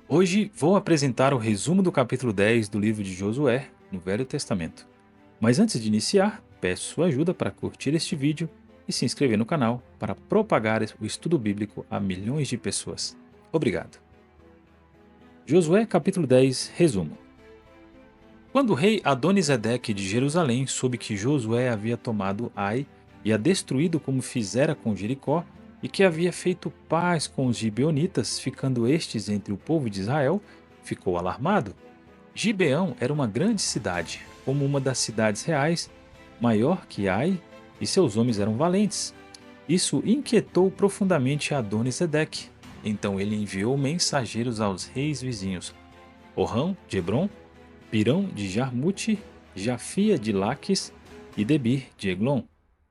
Hoje vou apresentar o resumo do capítulo 10 do livro de Josué, no Velho Testamento. Mas antes de iniciar, peço sua ajuda para curtir este vídeo e se inscrever no canal para propagar o estudo bíblico a milhões de pessoas. Obrigado. Josué capítulo 10, resumo. Quando o rei Adonisedeque de Jerusalém soube que Josué havia tomado Ai e a destruído como fizera com Jericó, e que havia feito paz com os gibeonitas, ficando estes entre o povo de Israel, ficou alarmado. Gibeão era uma grande cidade, como uma das cidades reais, maior que Ai, e seus homens eram valentes. Isso inquietou profundamente Adonisedeque. Então ele enviou mensageiros aos reis vizinhos, Orrão de Hebron, Pirão de Jarmute, Jafia de Laques e Debir de Eglon,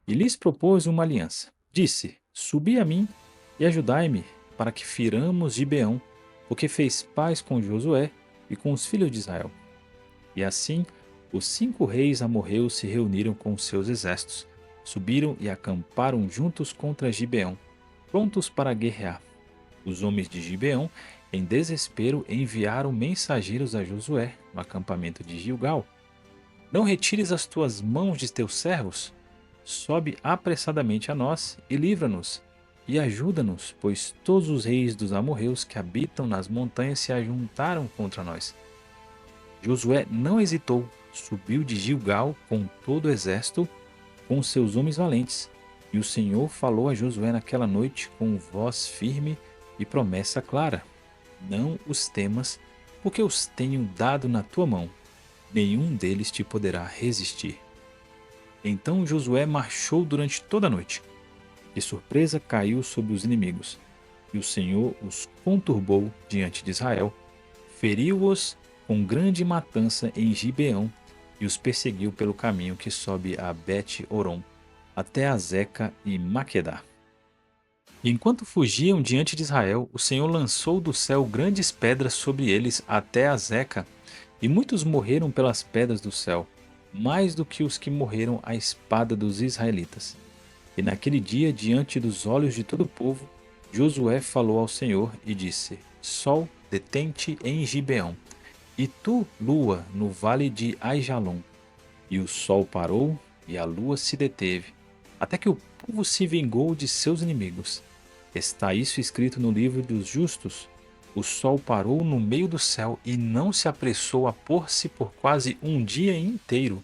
e lhes propôs uma aliança. Disse: Subi a mim e ajudai-me, para que firamos Gibeão, porque fez paz com Josué e com os filhos de Israel. E assim, os 5 reis amorreus se reuniram com os seus exércitos, subiram e acamparam juntos contra Gibeão, prontos para guerrear. Os homens de Gibeão, em desespero, enviaram mensageiros a Josué no acampamento de Gilgal. Não retires as tuas mãos de teus servos. Sobe apressadamente a nós e livra-nos, e ajuda-nos, pois todos os reis dos amorreus que habitam nas montanhas se ajuntaram contra nós. Josué não hesitou, subiu de Gilgal com todo o exército, com seus homens valentes. E o Senhor falou a Josué naquela noite com voz firme e promessa clara: Não os temas, porque os tenho dado na tua mão. Nenhum deles te poderá resistir. Então Josué marchou durante toda a noite. De surpresa caiu sobre os inimigos, e o Senhor os conturbou diante de Israel, feriu-os com grande matança em Gibeão e os perseguiu pelo caminho que sobe a Bet-Orom, até Azeca e Maquedá. E enquanto fugiam diante de Israel, o Senhor lançou do céu grandes pedras sobre eles até Azeca, e muitos morreram pelas pedras do céu, mais do que os que morreram à espada dos israelitas. E naquele dia, diante dos olhos de todo o povo, Josué falou ao Senhor e disse: Sol, detente em Gibeão, e tu, lua, no vale de Aijalon. E o sol parou, e a lua se deteve, até que o povo se vingou de seus inimigos. Está isso escrito no livro dos justos. O sol parou no meio do céu e não se apressou a pôr-se por quase um dia inteiro.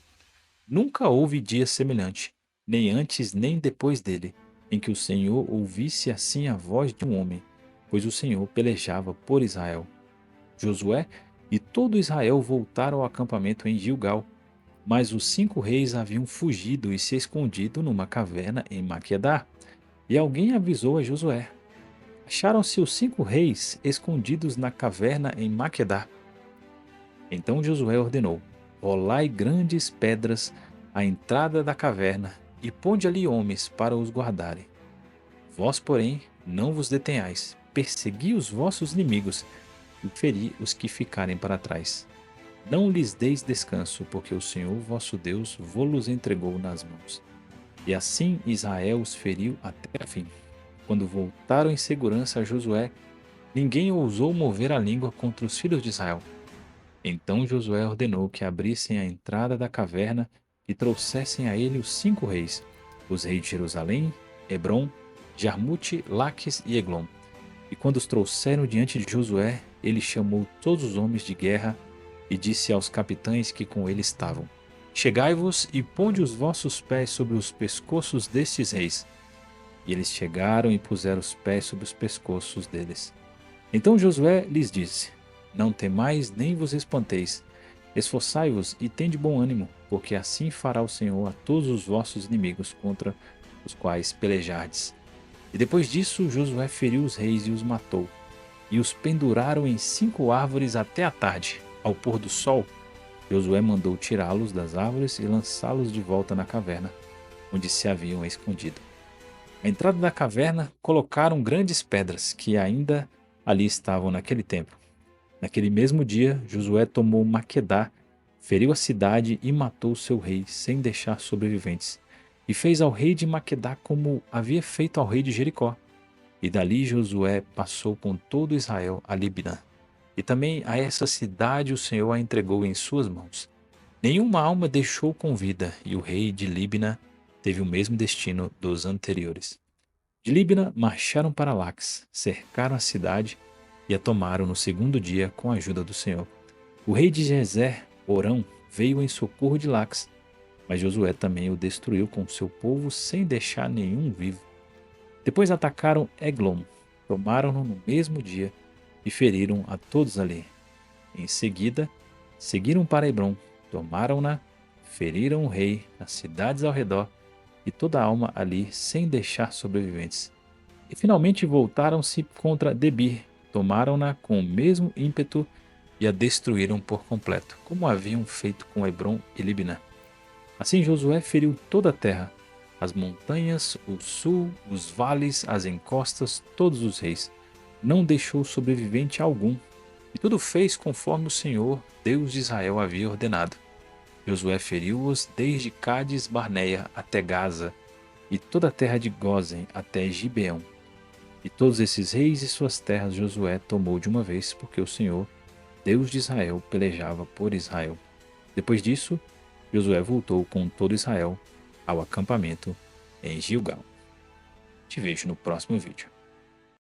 Nunca houve dia semelhante, nem antes nem depois dele, em que o Senhor ouvisse assim a voz de um homem, pois o Senhor pelejava por Israel. Josué e todo Israel voltaram ao acampamento em Gilgal, mas os 5 reis haviam fugido e se escondido numa caverna em Maquedá. E alguém avisou a Josué: Acharam-se os 5 reis escondidos na caverna em Maquedá. Então Josué ordenou: Rolai grandes pedras à entrada da caverna e ponde ali homens para os guardarem. Vós, porém, não vos detenhais, persegui os vossos inimigos e feri os que ficarem para trás. Não lhes deis descanso, porque o Senhor vosso Deus vô-los entregou nas mãos. E assim Israel os feriu até a fim. Quando voltaram em segurança a Josué, ninguém ousou mover a língua contra os filhos de Israel. Então Josué ordenou que abrissem a entrada da caverna e trouxessem a ele os 5 reis, os reis de Jerusalém, Hebron, Jarmute, Laques e Eglon. E quando os trouxeram diante de Josué, ele chamou todos os homens de guerra e disse aos capitães que com ele estavam: Chegai-vos e ponde os vossos pés sobre os pescoços destes reis. E eles chegaram e puseram os pés sobre os pescoços deles. Então Josué lhes disse: Não temais nem vos espanteis. Esforçai-vos e tende bom ânimo, porque assim fará o Senhor a todos os vossos inimigos contra os quais pelejardes. E depois disso Josué feriu os reis e os matou, e os penduraram em 5 árvores até a tarde. Ao pôr do sol, Josué mandou tirá-los das árvores e lançá-los de volta na caverna, onde se haviam escondido. À entrada da caverna colocaram grandes pedras que ainda ali estavam naquele tempo. Naquele mesmo dia, Josué tomou Maquedá, feriu a cidade e matou seu rei, sem deixar sobreviventes. E fez ao rei de Maquedá como havia feito ao rei de Jericó. E dali Josué passou com todo Israel a Libnã. E também a essa cidade o Senhor a entregou em suas mãos. Nenhuma alma deixou com vida, e o rei de Líbina teve o mesmo destino dos anteriores. De Líbina marcharam para Lax, cercaram a cidade e a tomaram no segundo dia com a ajuda do Senhor. O rei de Gezer, Orão, veio em socorro de Lax, mas Josué também o destruiu com seu povo sem deixar nenhum vivo. Depois atacaram Eglon, tomaram-no no mesmo dia e feriram a todos ali. Em seguida, seguiram para Hebron, tomaram-na, feriram o rei, as cidades ao redor e toda a alma ali sem deixar sobreviventes. E finalmente voltaram-se contra Debir, tomaram-na com o mesmo ímpeto e a destruíram por completo, como haviam feito com Hebron e Libna. Assim Josué feriu toda a terra, as montanhas, o sul, os vales, as encostas, todos os reis. Não deixou sobrevivente algum, e tudo fez conforme o Senhor, Deus de Israel, havia ordenado. Josué feriu-os desde Cádiz Barneia até Gaza, e toda a terra de Gósen até Gibeão. E todos esses reis e suas terras Josué tomou de uma vez, porque o Senhor, Deus de Israel, pelejava por Israel. Depois disso, Josué voltou com todo Israel ao acampamento em Gilgal. Te vejo no próximo vídeo.